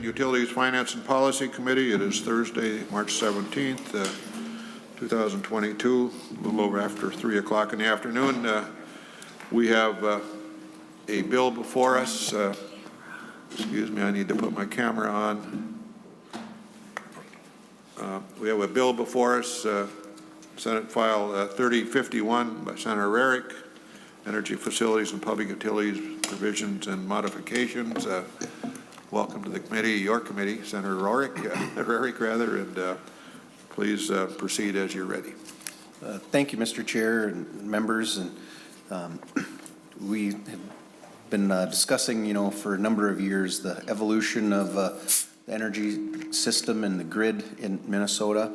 Utilities, Finance, and Policy Committee. It is Thursday, March 17th, 2022, a little over after 3 o'clock in the afternoon. We have a bill before us. Excuse me, I need to put my camera on. We have a bill before us, Senate File 3051 by Senator Rarick, Energy Facilities and Public Utilities Provisions and Modifications. Welcome to the committee, your committee, Senator Rarick rather, and please proceed as you're ready. Thank you, Mr. Chair and members. And we have been discussing, for a number of years, the evolution of the energy system and the grid in Minnesota.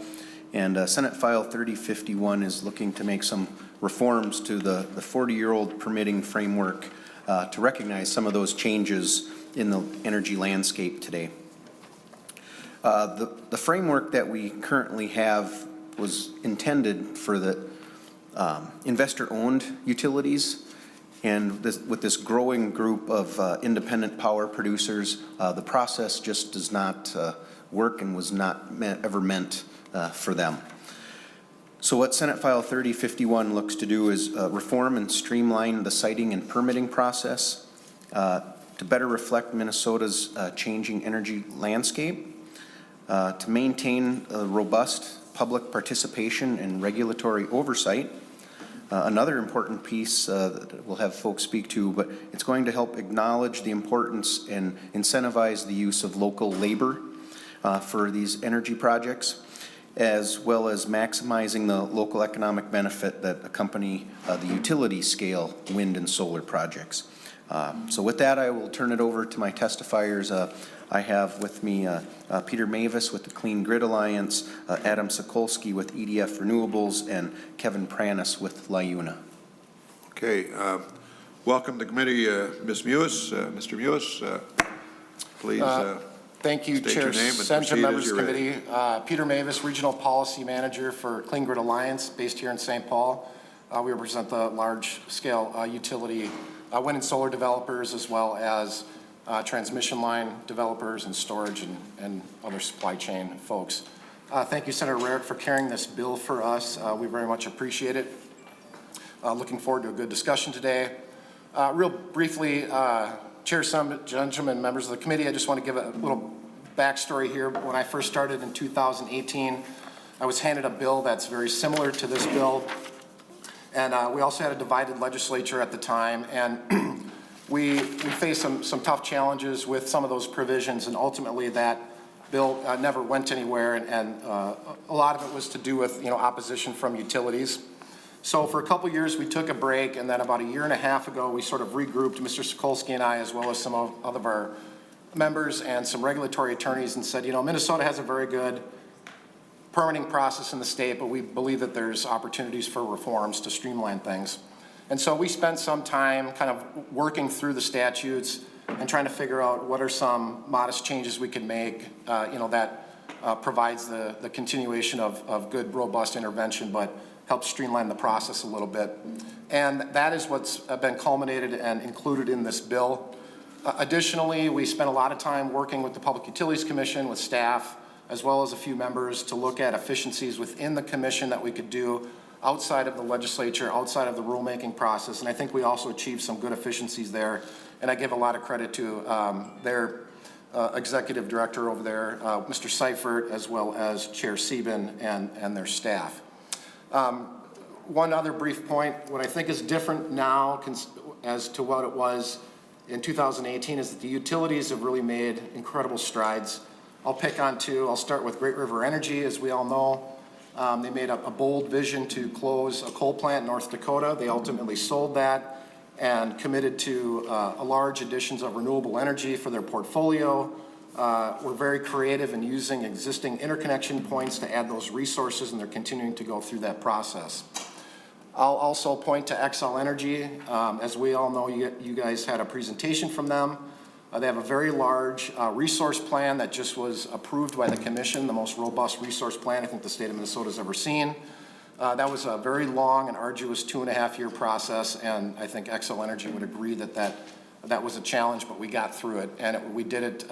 And Senate File 3051 is looking to make some reforms to the 40-year-old permitting framework to recognize some of those changes in the energy landscape today. The framework that we currently have was intended for the investor-owned utilities, and with this growing group of independent power producers, the process just does not work and was not ever meant for them. So what Senate File 3051 looks to do is reform and streamline the siting and permitting process to better reflect Minnesota's changing energy landscape, to maintain a robust public participation and regulatory oversight. Another important piece that we'll have folks speak to, but it's going to help acknowledge the importance and incentivize the use of local labor for these energy projects, as well as maximizing the local economic benefit that accompany the utility scale wind and solar projects. So with that, I will turn it over to my testifiers. I have with me Peter Mavis with the Clean Grid Alliance, Adam Sokolsky with EDF Renewables, and Kevin Pranes with LIUNA. Okay, welcome to the committee, Ms. Mewis. Mr. Mewis, please thank you, state Chair, your name and Sen proceed Members as you're ready. Committee. Peter Mavis, Regional Policy Manager for Clean Grid Alliance, based here in St. Paul. We represent the large-scale utility wind and solar developers, as well as transmission line developers and storage and other supply chain folks. Thank you, Senator Rarick, for carrying this bill for us. We very much appreciate it. Looking forward to a good discussion today. Real briefly, Chair, gentlemen, members of the committee, I just want to give a little backstory here. When I first started in 2018, I was handed a bill that's very similar to this bill. And we also had a divided legislature at the time, and we faced some tough challenges with some of those provisions, and ultimately that bill never went anywhere, and a lot of it was to do with opposition from utilities. So for a couple years we took a break, and then about a year and a half ago we sort of regrouped, Mr. Sokolsky and I, as well as some of other of our members and some regulatory attorneys, and said, Minnesota has a very good permitting process in the state, but we believe that there's opportunities for reforms to streamline things. And so we spent some time kind of working through the statutes and trying to figure out what are some modest changes we can make, that provides the continuation of good, robust intervention, but helps streamline the process a little bit. And that is what's been culminated and included in this bill. Additionally, we spent a lot of time working with the Public Utilities Commission, with staff, as well as a few members, to look at efficiencies within the commission that we could do outside of the legislature, outside of the rulemaking process. And I think we also achieved some good efficiencies there. And I give a lot of credit to their executive director over there, Mr. Seifert, as well as Chair Sieben and their staff. One other brief point, what I think is different now as to what it was in 2018 is that the utilities have really made incredible strides. I'll pick on two. I'll start with Great River Energy. As we all know, they made a bold vision to close a coal plant in North Dakota. They ultimately sold that and committed to a large additions of renewable energy for their portfolio. We're very creative in using existing interconnection points to add those resources, and they're continuing to go through that process. I'll also point to Xcel Energy. As we all know, you guys had a presentation from them. They have a very large resource plan that just was approved by the commission, the most robust resource plan I think the state of Minnesota has ever seen. That was a very long and arduous 2.5-year process, and I think Xcel Energy would agree that was a challenge, but we got through it, and we did it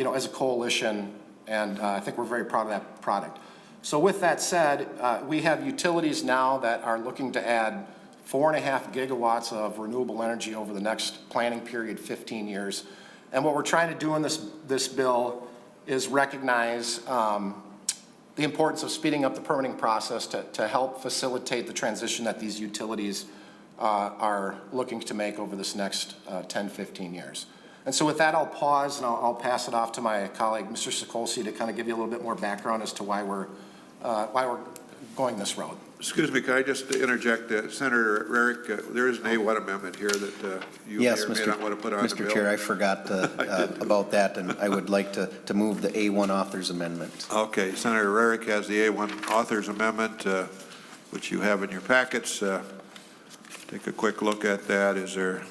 as a coalition, and I think we're very proud of that product. So with that said, we have utilities now that are looking to add 4.5 gigawatts of renewable energy over the next planning period, 15 years. And what we're trying to do in this bill is recognize the importance of speeding up the permitting process to help facilitate the transition that these utilities are looking to make over this next 10, 15 years. And so with that, I'll pause and I'll pass it off to my colleague, Mr. Sokolsky, to kind of give you a little bit more background as to why we're going this road. Excuse me, can I just interject, Senator Rarick, there is an A1 amendment here that you Yes, may or may not want to put on the bill. Mr. Chair, I forgot about that, and I would like to move the A1 authors amendment. Okay, Senator Rarick has the A1 authors amendment, which you have in your packets. Take a quick look at that. Is there,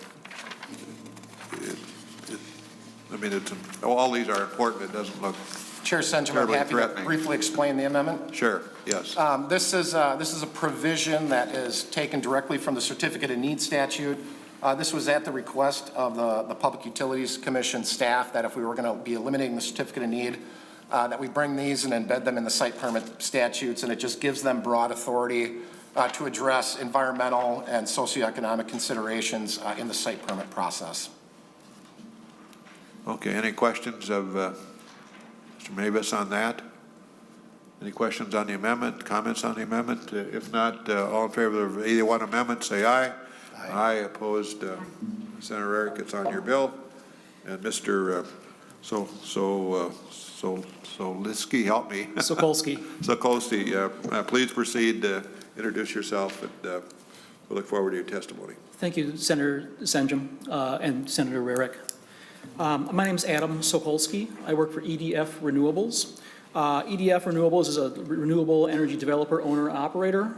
I mean, all these are important. It doesn't look Chair Sen, I'm happy to briefly explain the amendment. Sure, yes. This is a provision that is taken directly from the Certificate of Need statute. This was at the request of the Public Utilities Commission staff that if we were going to be eliminating the Certificate of Need, that we bring these and embed them in the site permit statutes, and it just gives them broad authority to address environmental and socioeconomic considerations in the site permit process. Okay, any questions of Mr. Mavis on that? Any questions on the amendment, comments on the amendment? If not, all in favor of the 81 amendment, say aye. Aye. Opposed, Senator Rarick, it's on your bill. And Mr. Sokolsky, help me. Sokolsky, please proceed. Introduce yourself, and we look forward to your testimony. Thank you, Senator Sen John and Senator Rarick. My name is Adam Sokolsky. I work for EDF Renewables. EDF Renewables is a renewable energy developer, owner, operator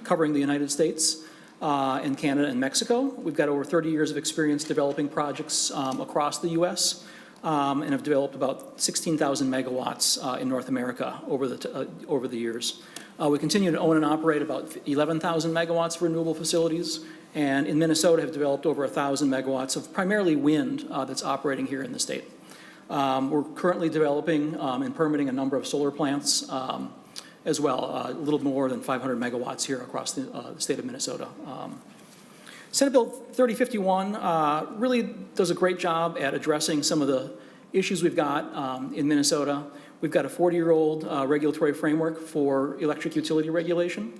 covering the United States and Canada and Mexico. We've got over 30 years of experience developing projects across the U.S. And have developed about 16,000 megawatts in North America over the years. We continue to own and operate about 11,000 megawatts of renewable facilities, and in Minnesota have developed over 1,000 megawatts of primarily wind that's operating here in the state. We're currently developing and permitting a number of solar plants as well, a little more than 500 megawatts here across the state of Minnesota. Senate Bill 3051 really does a great job at addressing some of the issues we've got in Minnesota. We've got a 40-year-old regulatory framework for electric utility regulation.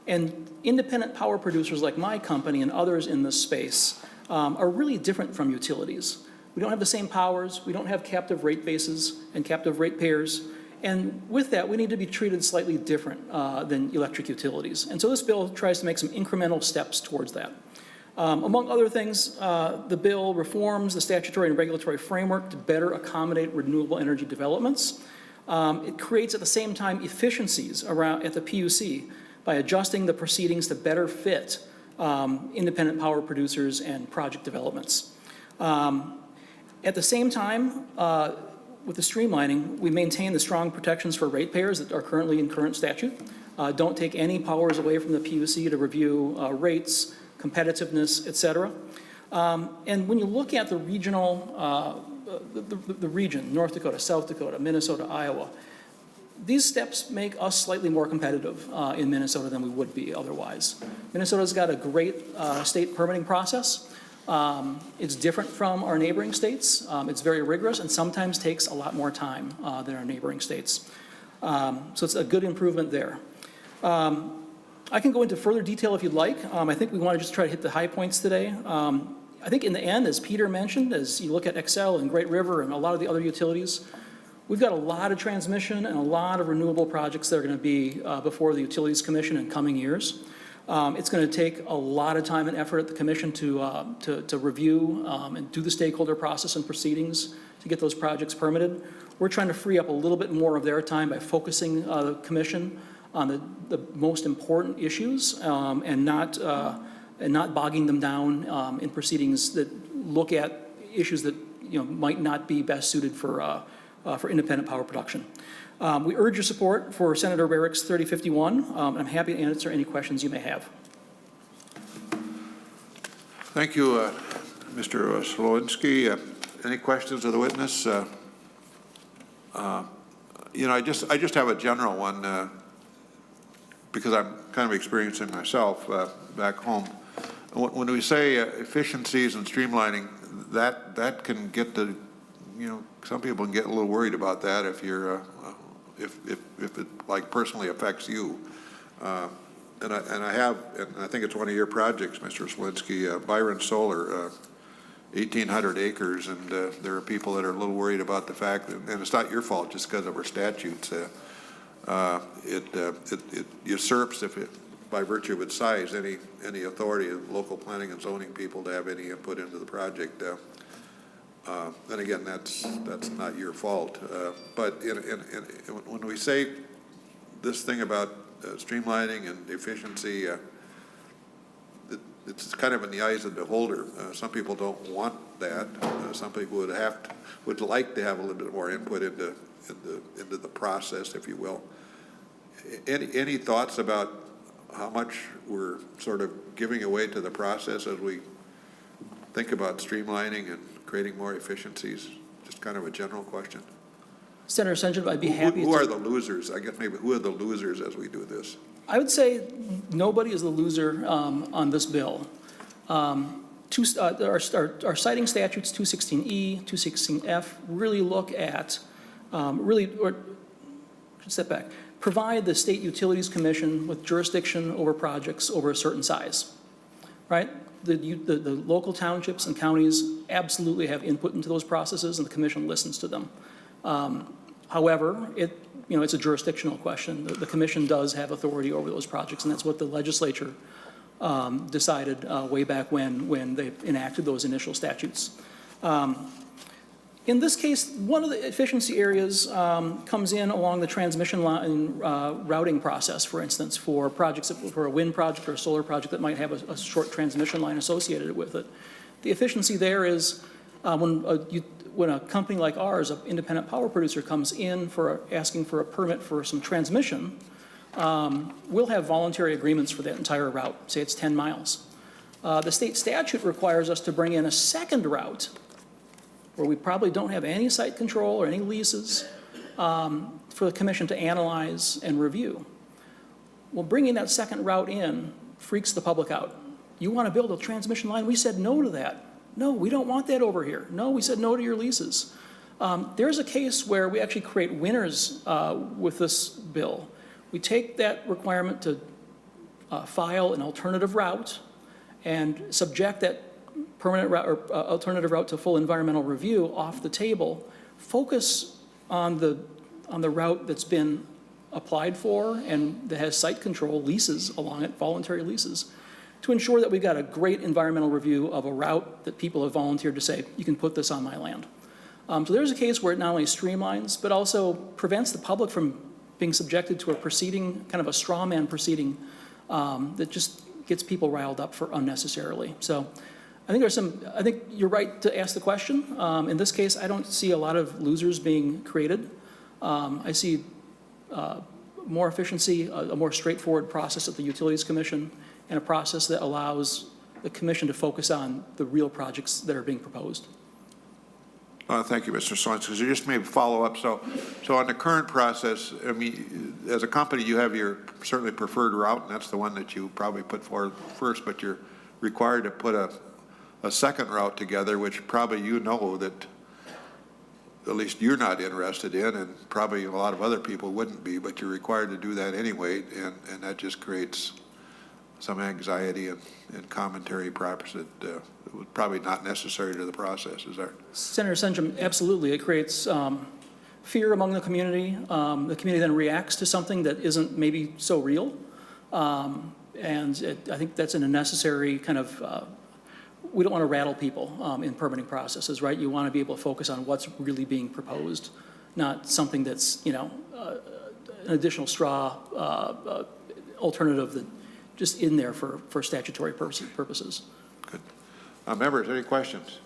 And independent power producers like my company and others in this space are really different from utilities. We don't have the same powers. We don't have captive rate bases and captive rate payers. And with that, we need to be treated slightly different than electric utilities. And so this bill tries to make some incremental steps towards that. Among other things, the bill reforms the statutory and regulatory framework to better accommodate renewable energy developments. It creates at the same time efficiencies at the PUC by adjusting the proceedings to better fit independent power producers and project developments. At the same time, with the streamlining, we maintain the strong protections for ratepayers that are currently in current statute. Don't take any powers away from the PUC to review rates, competitiveness, et cetera. And when you look at the regional, the region, North Dakota, South Dakota, Minnesota, Iowa, these steps make us slightly more competitive in Minnesota than we would be otherwise. Minnesota's got a great state permitting process. It's different from our neighboring states. It's very rigorous and sometimes takes a lot more time than our neighboring states. So it's a good improvement there. I can go into further detail if you'd like. I think we want to just try to hit the high points today. I think in the end, as Peter mentioned, as you look at Excel and Great River and a lot of the other utilities, we've got a lot of transmission and a lot of renewable projects that are going to be before the Utilities Commission in coming years. It's going to take a lot of time and effort at the Commission to review and do the stakeholder process and proceedings to get those projects permitted. We're trying to free up a little bit more of their time by focusing the Commission on the most important issues and not bogging them down in proceedings that look at issues that might not be best suited for independent power production. We urge your support for Senator Rarick's 3051. I'm happy to answer any questions you may have. Thank you, Mr. Slowinski. Any questions of the witness? You know, I just have a general one because I'm kind of experiencing myself back home. When we say efficiencies and streamlining, that can get to, you know, some people can get a little worried about that if you're if it like personally affects you. And I think it's one of your projects, Mr. Sokolsky, Byron Solar, 1,800 acres, and there are people that are a little worried about the fact, and it's not your fault, just because of our statutes. It usurps, by virtue of its size, any authority of local planning and zoning people to have any input into the project. And again, that's not your fault. But when we say this thing about streamlining and efficiency, it's kind of in the eyes of the beholder. Some people don't want that. Some people would like to have a little bit more input into the process, if you will. Any thoughts about how much we're sort of giving away to the process as we think about streamlining and creating more efficiencies? Just kind of a general question. Senator Sen John, I'd be happy to. Who are the losers? I guess maybe who are the losers as we do this? I would say nobody is the loser on this bill. Our citing statutes, 216E, 216F, really look at, step back, provide the State Utilities Commission with jurisdiction over projects over a certain size, right? The local townships and counties absolutely have input into those processes, and the commission listens to them. However, it's a jurisdictional question. The commission does have authority over those projects, and that's what the legislature decided way back when they enacted those initial statutes. In this case, one of the efficiency areas comes in along the transmission line routing process, for instance, for projects, for a wind project or a solar project that might have a short transmission line associated with it. The efficiency there is when a company like ours, an independent power producer, comes in for asking for a permit for some transmission, we'll have voluntary agreements for that entire route. Say it's 10 miles. The state statute requires us to bring in a second route where we probably don't have any site control or any leases for the commission to analyze and review. Well, bringing that second route in freaks the public out. You want to build a transmission line? We said no to that. No, we don't want that over here. No, we said no to your leases. There's a case where we actually create winners with this bill. We take that requirement to file an alternative route and subject that permanent route or alternative route to full environmental review off the table. Focus on the route that's been applied for and that has site control leases along it, voluntary leases, to ensure that we've got a great environmental review of a route that people have volunteered to say, you can put this on my land. So there's a case where it not only streamlines, but also prevents the public from being subjected to a proceeding, kind of a straw man proceeding that just gets people riled up for unnecessarily. So I think you're right to ask the question. In this case, I don't see a lot of losers being created. I see more efficiency, a more straightforward process at the Utilities Commission, and a process that allows the commission to focus on the real projects that are being proposed. Thank you, Mr. Sokolsky. Could you just maybe follow up? So on the current process, I mean, as a company, you have your certainly preferred route, and that's the one that you probably put forward first, but you're required to put a second route together, which probably you know that at least you're not interested in, and probably a lot of other people wouldn't be, but you're required to do that anyway, and that just creates some anxiety and commentary perhaps that was probably not necessary to the process. Is there? Senator Sen John, absolutely. It creates fear among the community. The community then reacts to something that isn't maybe so real. I think that's an unnecessary kind of, we don't want to rattle people in permitting processes, right? You want to be able to focus on what's really being proposed, not something that's, an additional straw alternative that just in there for statutory purposes. Good. Members, any questions?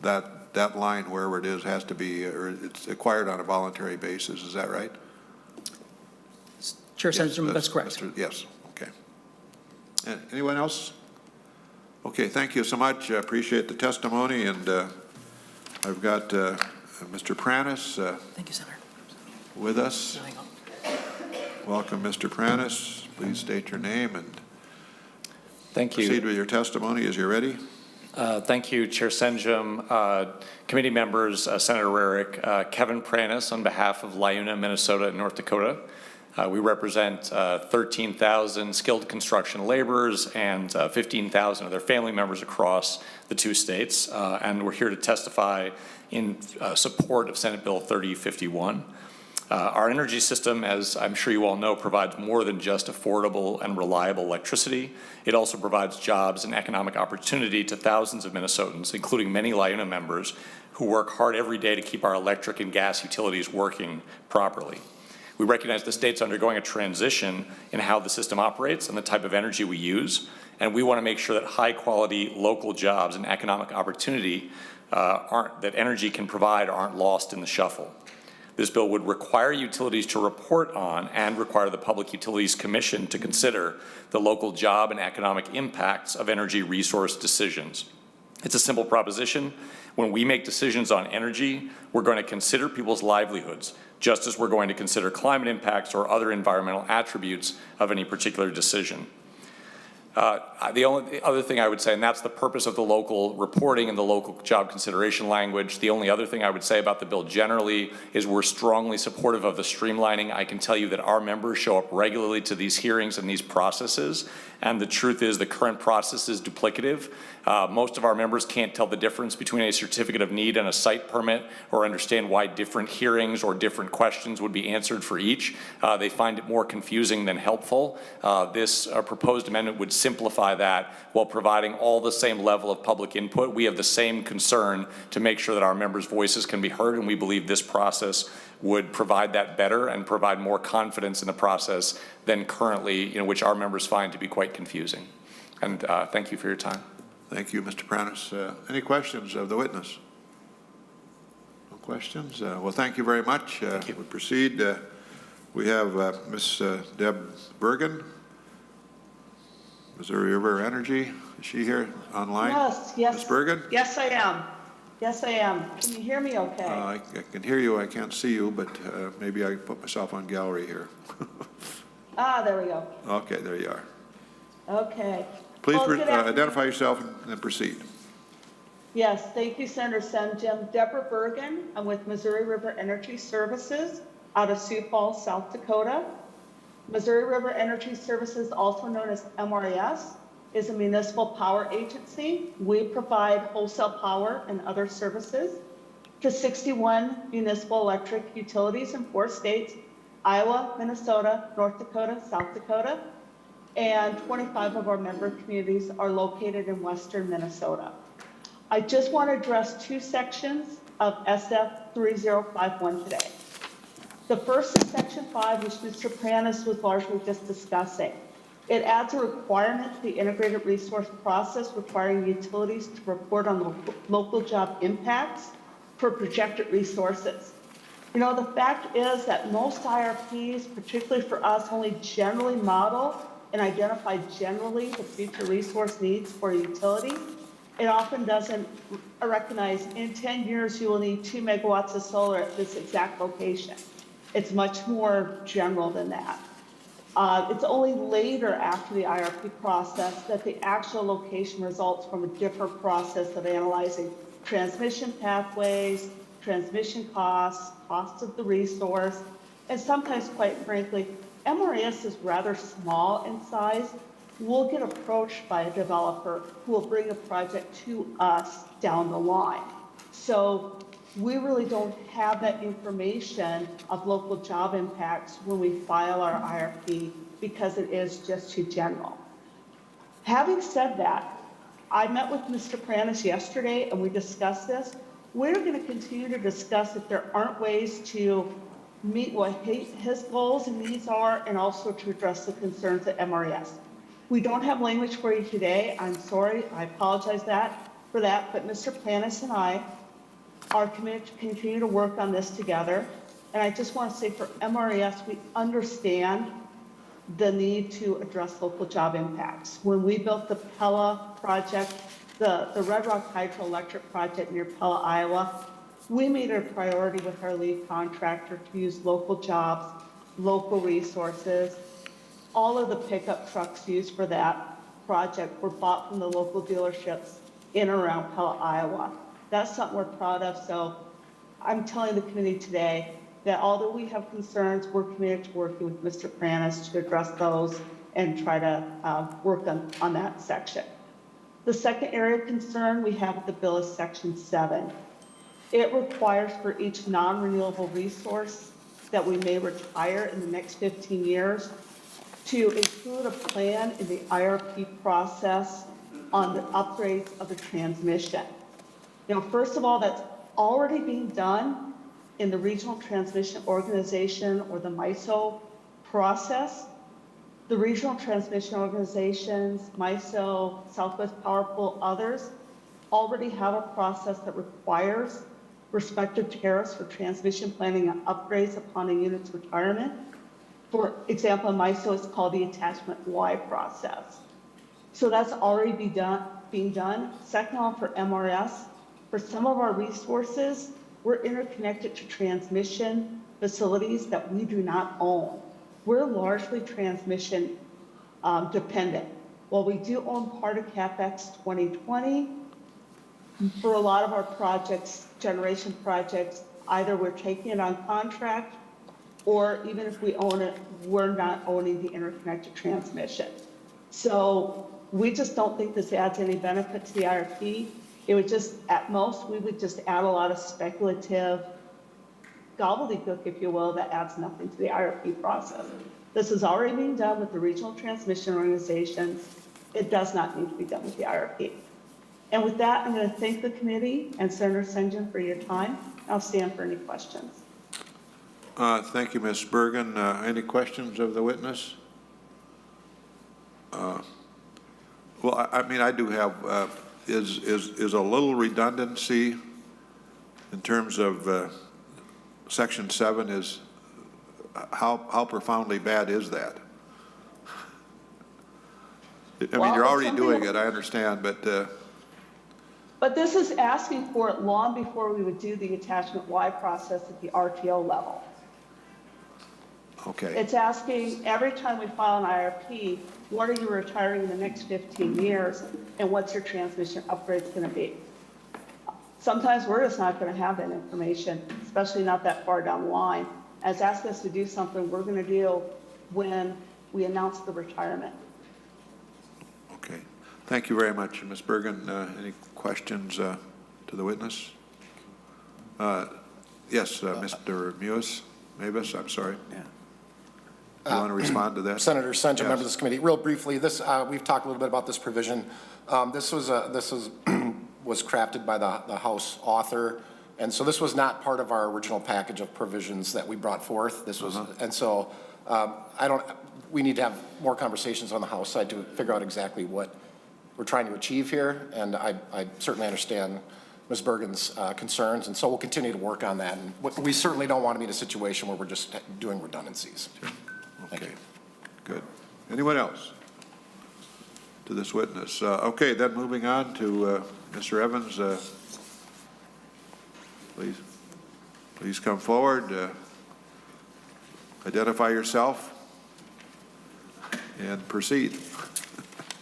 that line, wherever it is, has to be, or it's acquired on a voluntary basis. Is that right? Chair Yes, Sendrum, that's correct. Yes, okay. Anyone else? Okay, thank you so much. I appreciate the testimony, and I've got Mr. Pranes Thank you, Senator. with us. Hang on. Welcome, Mr. Pranes. Please state your name and Thank you. proceed with your testimony as you're ready. Thank you, Chair Senjum, committee members, Senator Rarick, Kevin Pranes on behalf of LiUNA, Minnesota, and North Dakota. We represent 13,000 skilled construction laborers and 15,000 of their family members across the two states, and we're here to testify in support of Senate Bill 3051. Our energy system, as I'm sure you all know, provides more than just affordable and reliable electricity. It also provides jobs and economic opportunity to thousands of Minnesotans, including many LiUNA members, who work hard every day to keep our electric and gas utilities working properly. We recognize the state's undergoing a transition in how the system operates and the type of energy we use, and we want to make sure that high-quality local jobs and economic opportunity that energy can provide aren't lost in the shuffle. This bill would require utilities to report on and require the Public Utilities Commission to consider the local job and economic impacts of energy resource decisions. It's a simple proposition. When we make decisions on energy, we're going to consider people's livelihoods, just as we're going to consider climate impacts or other environmental attributes of any particular decision. The only other thing I would say, and that's the purpose of the local reporting and the local job consideration language, the only other thing I would say about the bill generally is we're strongly supportive of the streamlining. I can tell you that our members show up regularly to these hearings and these processes, and the truth is the current process is duplicative. Most of our members can't tell the difference between a certificate of need and a site permit or understand why different hearings or different questions would be answered for each. They find it more confusing than helpful. This proposed amendment would simplify that while providing all the same level of public input. We have the same concern to make sure that our members' voices can be heard, and we believe this process would provide that better and provide more confidence in the process than currently, which our members find to be quite confusing. And thank you for your time. Thank you, Mr. Pranes. Any questions of the witness? No questions? Well, thank you very much. We proceed. We have Ms. Deb Bergen, Missouri River Energy. Is she here online? Yes. Ms. Bergen? Yes, I am. Yes, I am. Can you hear me okay? I can hear you. I can't see you, but maybe I can put myself on gallery here. There we go. Okay, there you are. Okay. Please Well, good afternoon. identify yourself and proceed. Yes, thank you, Senator Sen Jim. Deborah Bergen. I'm with Missouri River Energy Services out of Sioux Falls, South Dakota. Missouri River Energy Services, also known as MRES, is a municipal power agency. We provide wholesale power and other services to 61 municipal electric utilities in 4 states: Iowa, Minnesota, North Dakota, South Dakota, and 25 of our member communities are located in western Minnesota. I just want to address 2 sections of SF 3051 today. The first is Section 5, which Mr. Pranes was largely just discussing. It adds a requirement to the integrated resource process requiring utilities to report on local job impacts for projected resources. The fact is that most IRPs, particularly for us, only generally model and identify generally the future resource needs for a utility. It often doesn't recognize in 10 years you will need 2 megawatts of solar at this exact location. It's much more general than that. It's only later after the IRP process that the actual location results from a different process of analyzing transmission pathways, transmission costs, cost of the resource, and sometimes, quite frankly, MRES is rather small in size. We'll get approached by a developer who will bring a project to us down the line. So we really don't have that information of local job impacts when we file our IRP because it is just too general. Having said that, I met with Mr. Pranes yesterday and we discussed this. We're going to continue to discuss if there aren't ways to meet what his goals and needs are and also to address the concerns at MRES. We don't have language for you today. I'm sorry. I apologize that. for that, but Mr. Pranes and I are committed to continue to work on this together. And I just want to say for MRES, we understand the need to address local job impacts. When we built the Pella project, the Red Rock Hydroelectric project near Pella, Iowa, we made it a priority with our lead contractor to use local jobs, local resources. All of the pickup trucks used for that project were bought from the local dealerships in and around Pella, Iowa. That's something we're proud of. So I'm telling the committee today that although we have concerns, we're committed to working with Mr. Pranes to address those and try to work on that section. The second area of concern we have with the bill is Section 7. It requires for each non-renewable resource that we may retire in the next 15 years to include a plan in the IRP process on the upgrades of the transmission. You know, first of all, that's already being done in the Regional Transmission Organization, or the MISO process. The Regional Transmission Organizations, MISO, Southwest Power Pool, others, already have a process that requires respective tariffs for transmission planning and upgrades upon a unit's retirement. For example, in MISO, it's called the Attachment Y process. So that's already being done. Second of all, for MRS, for some of our resources, we're interconnected to transmission facilities that we do not own. We're largely transmission dependent. While we do own part of CapEx 2020, for a lot of our projects, generation projects, either we're taking it on contract, or even if we own it, we're not owning the interconnected transmission. So we just don't think this adds any benefit to the IRP. It would just, at most, we would just add a lot of speculative gobbledygook, if you will, that adds nothing to the IRP process. This is already being done with the regional transmission organizations. It does not need to be done with the IRP. And with that, I'm going to thank the committee and Senator Sen John for your time. I'll stand for any questions. Thank you, Ms. Bergen. Any questions of the witness? Well, I mean, I do have, is a little redundancy in terms of Section 7 is, how profoundly bad is that? I mean, you're already doing it, I understand, but this is asking for it long before we would do the attachment Y process at the RTO level. okay. It's asking every time we file an IRP, what are you retiring in the next 15 years and what's your transmission upgrades going to be? Sometimes we're just not going to have that information, especially not that far down the line. As asked us to do something we're going to do when we announce the retirement. Okay. Thank you very much, Ms. Bergen. Any questions to the witness? Yes, Mr. Mavis, I'm sorry. Yeah. You want to respond to that? Senator Sen John, Yes. member of this committee. Real briefly, this we've talked a little bit about this provision. This was crafted by the House author, and so this was not part of our original package of provisions that we brought forth. This was, and so we need to have more conversations on the House side to figure out exactly what we're trying to achieve here, and I certainly understand Ms. Bergen's concerns, and so we'll continue to work on that. And we certainly don't want to be in a situation where we're just doing redundancies. Thank Okay, you. good. Anyone else to this witness? Okay, then moving on to Mr. Evans. Please come forward. Identify yourself and proceed.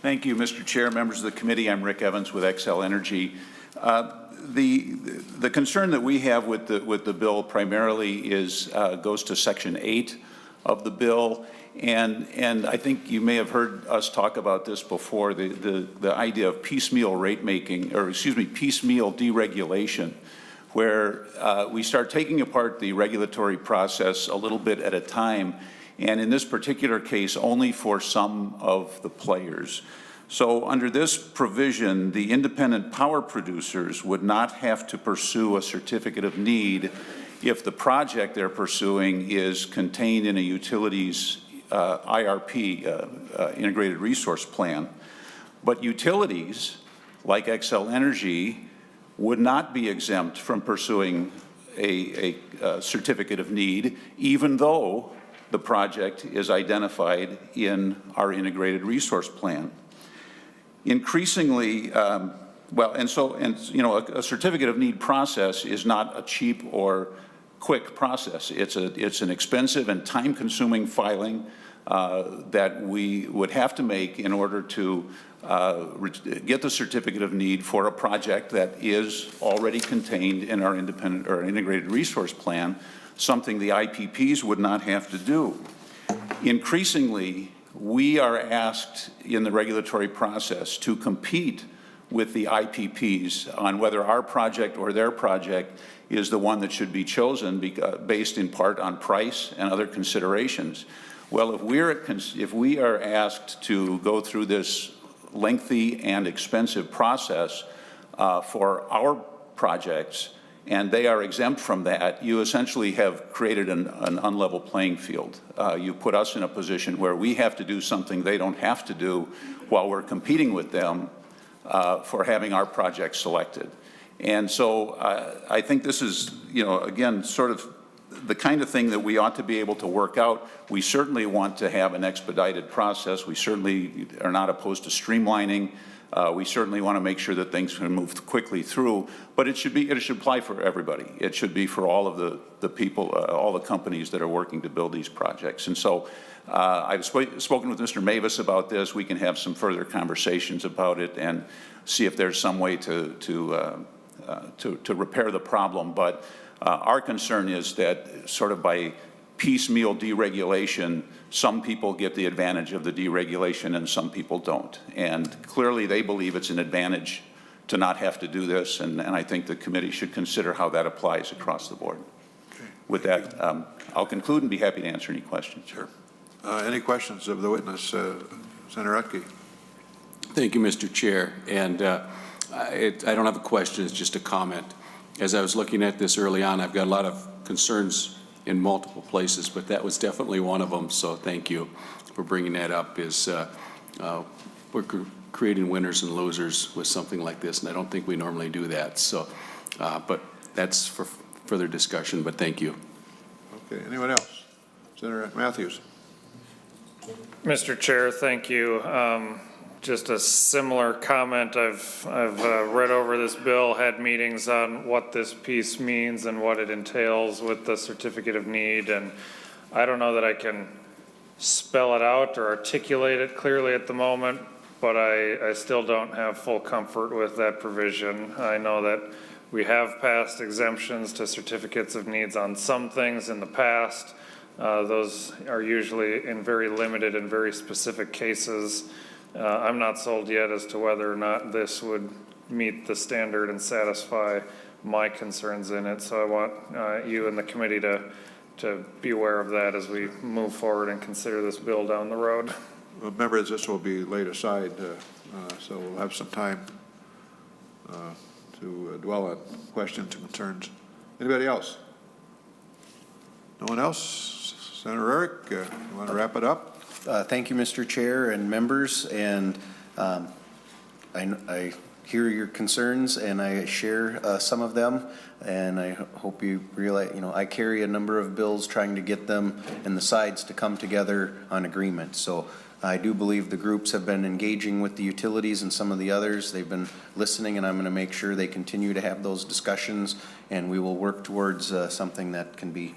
Thank you, Mr. Chair, members of the committee. I'm Rick Evans with XL Energy. The concern that we have with the bill primarily goes to Section 8 of the bill, and I think you may have heard us talk about this before. The idea of piecemeal rate making, or excuse me, piecemeal deregulation, where we start taking apart the regulatory process a little bit at a time, and in this particular case, only for some of the players. So under this provision, the independent power producers would not have to pursue a certificate of need if the project they're pursuing is contained in a utility's IRP, integrated resource plan. But utilities like Xcel Energy, would not be exempt from pursuing a certificate of need, even though the project is identified in our integrated resource plan. Increasingly, a certificate of need process is not a cheap or quick process. It's an expensive and time-consuming filing that we would have to make in order to get the certificate of need for a project that is already contained in our independent or integrated resource plan, something the IPPs would not have to do. Increasingly, we are asked in the regulatory process to compete with the IPPs on whether our project or their project is the one that should be chosen based in part on price and other considerations. Well, if we are asked to go through this lengthy and expensive process for our projects, and they are exempt from that, you essentially have created an unlevel playing field. You put us in a position where we have to do something they don't have to do while we're competing with them for having our project selected. And so I think this is, again, sort of the kind of thing that we ought to be able to work out. We certainly want to have an expedited process. We certainly are not opposed to streamlining. We certainly want to make sure that things can move quickly through, but it should apply for everybody. It should be for all of the people, all the companies that are working to build these projects. And so I've spoken with Mr. Mavis about this. We can have some further conversations about it and see if there's some way to repair the problem. But our concern is that sort of by piecemeal deregulation, some people get the advantage of the deregulation and some people don't. And clearly they believe it's an advantage to not have to do this, and I think the committee should consider how that applies across the board. Okay. With that, I'll conclude and be happy to answer any questions. Sure. Any questions of the witness? Senator Utke. Thank you, Mr. Chair. And I don't have a question, it's just a comment. As I was looking at this early on, I've got a lot of concerns in multiple places, but that was definitely one of them. So thank you for bringing that up. We're creating winners and losers with something like this, and I don't think we normally do that. So, but that's for further discussion, but thank you. Okay, anyone else? Senator Matthews. Mr. Chair, thank you. Just a similar comment. I've read over this bill, had meetings on what this piece means and what it entails with the certificate of need, and I don't know that I can spell it out or articulate it clearly at the moment, but I still don't have full comfort with that provision. I know that we have passed exemptions to certificates of needs on some things in the past. Those are usually in very limited and very specific cases. I'm not sold yet as to whether or not this would meet the standard and satisfy my concerns in it. So I want you and the committee to be aware of that as we move forward and consider this bill down the road. Well, members, this will be laid aside, so we'll have some time to dwell on questions and concerns. Anybody else? No one else? Senator Rarick, you want to wrap it up? Thank you, Mr. Chair and members, and I hear your concerns and I share some of them, and I hope you realize, I carry a number of bills trying to get them and the sides to come together on agreement. So I do believe the groups have been engaging with the utilities and some of the others. They've been listening, and I'm going to make sure they continue to have those discussions, and we will work towards something that can be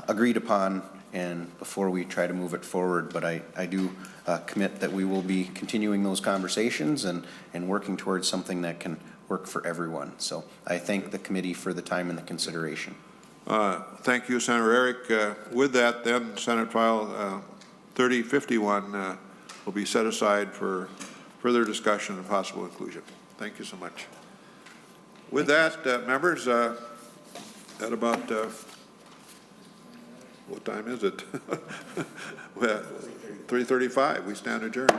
agreed upon and before we try to move it forward. But I do commit that we will be continuing those conversations and working towards something that can work for everyone. So I thank the committee for the time and the consideration. Thank you, Senator Rarick. With that, then, Senate File 3051 will be set aside for further discussion and possible inclusion. Thank you so much. With that, members, at about what time is it? 3:35. We stand adjourned.